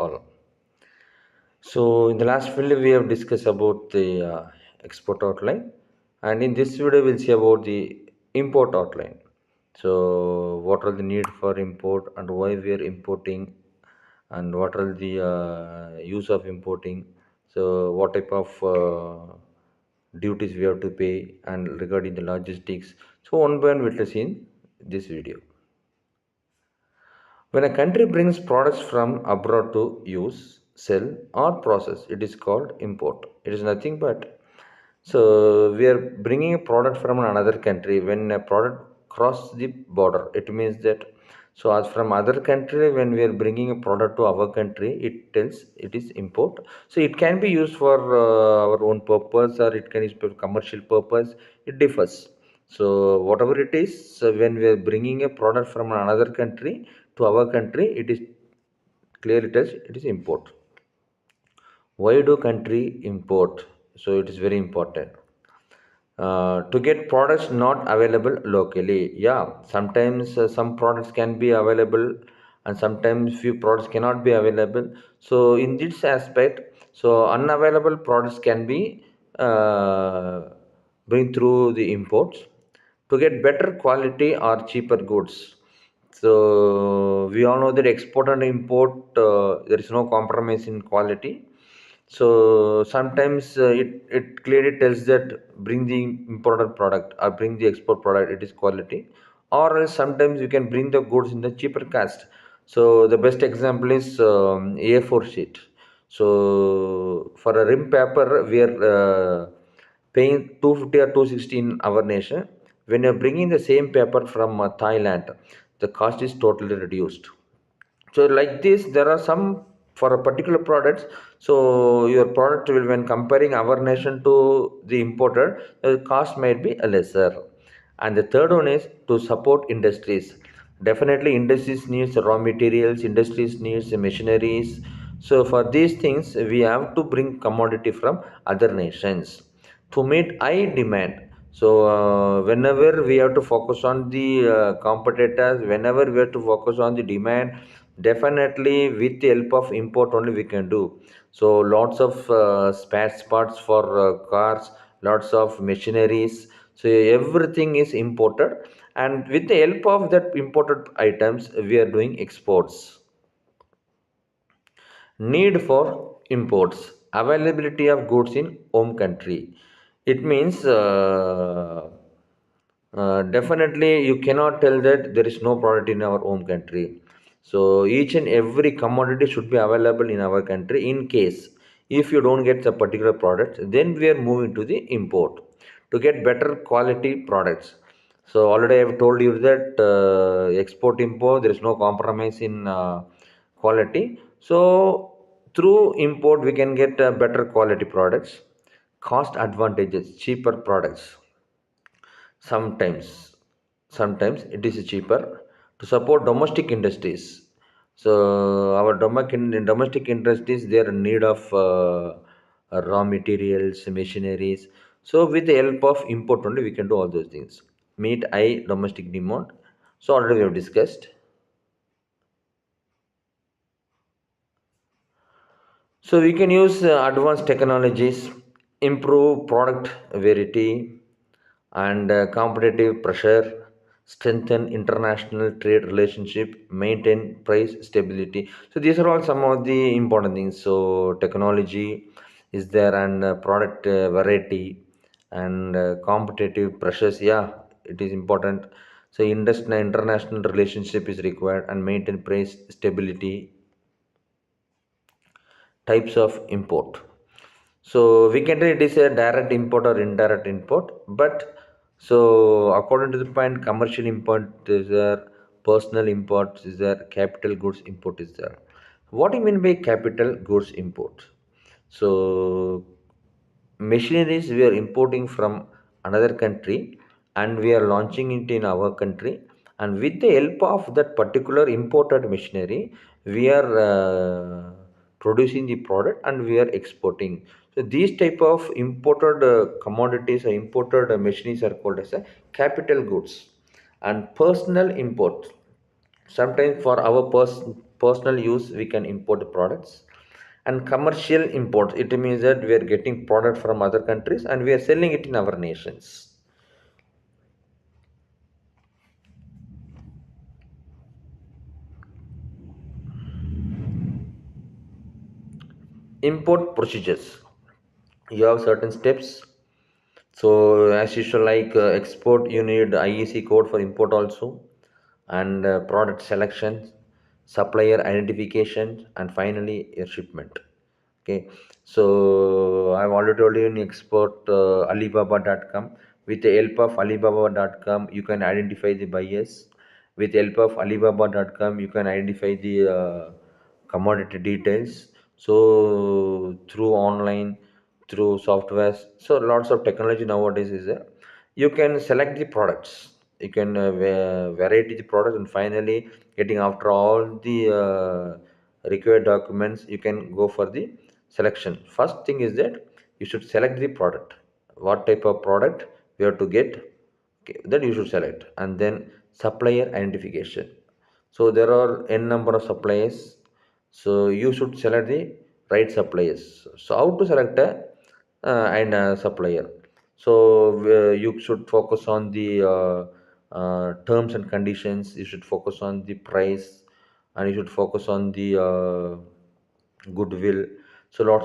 all. So in the last video we have discussed about the export outline, and in this video we'll see about the import outline. So what are the need for import and why we are importing, and what are the use of importing. So what type of duties we have to pay, and regarding the logistics. So one by one we'll see in this video. When a country brings products from abroad to use, sell, or process, it is called import. It is nothing but, so we are bringing a product from another country. When a product cross the border, it means that, so as from other country, when we are bringing a product to our country, it tells it is import. So it can be used for our own purpose, or it can be used for commercial purpose. It differs. So whatever it is, so when we are bringing a product from another country to our country, it is clearly tells it is import. Why do country import? So it is very important. To get products not available locally. Yeah, sometimes some products can be available, and sometimes few products cannot be available. So in this aspect, so unavailable products can be bring through the imports to get better quality or cheaper goods. So we all know that export and import, there is no compromise in quality. So sometimes it clearly tells that bring the imported product or bring the export product, it is quality. Or else sometimes you can bring the goods in the cheaper cost. So the best example is A4 sheet. So for a rim paper, we are paying 250 or 260 in our nation. When you're bringing the same paper from Thailand, the cost is totally reduced. So like this, there are some for a particular products. So your product will, when comparing our nation to the imported, the cost might be a lesser. And the third one is to support industries. Definitely industries needs raw materials, industries needs machineries. So for these things we have to bring commodity from other nations to meet high demand. So whenever we have to focus on the competitors, whenever we have to focus on the demand, definitely with the help of import only we can do. So lots of spare parts for cars, lots of machineries. So everything is imported, and with the help of that imported items, we are doing exports. Need for imports. Availability of goods in home country. It means definitely you cannot tell that there is no product in our home country. So each and every commodity should be available in our country. In case if you don't get the particular product, then we are moving to the import to get better quality products. So already I have told you that export import, there is no compromise in quality. So through import we can get better quality products, cost advantages, cheaper products. Sometimes it is cheaper to support domestic industries. So our domestic industries, they are in need of raw materials, machineries. So with the help of import only we can do all those things, meet high domestic demand. So already we have discussed. So we can use advanced technologies, improve product variety and competitive pressure, strengthen international trade relationship, maintain price stability. So these are all some of the important things. So technology is there, and product variety, and competitive pressures. Yeah, it is important. So international relationship is required, and maintain price stability. Types of import. So we can say it is a direct import or indirect import. But so according to the point, commercial import is there, personal import is there, capital goods import is there. What do you mean by capital goods import? So machineries we are importing from another country, and we are launching it in our country, and with the help of that particular imported machinery we are producing the product and we are exporting. So these type of imported commodities or imported machineries are called as a capital goods. And personal import, sometimes for our personal use we can import the products. And commercial imports, it means that we are getting product from other countries and we are selling it in our nations. Import procedures, you have certain steps. So as usual, like export, you need IEC code for import also, and product selection, supplier identification, and finally your shipment. Okay, so I've already told you in export Alibaba.com. With the help of Alibaba.com, you can identify the buyers. With the help of Alibaba.com, you can identify the commodity details. So through online, through softwares, so lots of technology nowadays is there. You can select the products. You can variety the products, and finally, getting after all the required documents, you can go for the selection. First thing is that you should select the product, what type of product you have to get. Okay, then you should select, and then supplier identification. So there are n number of suppliers, so you should select the right suppliers. So how to select a and a supplier? So you should focus on the terms and conditions, you should focus on the price, and you should focus on the goodwill. So lots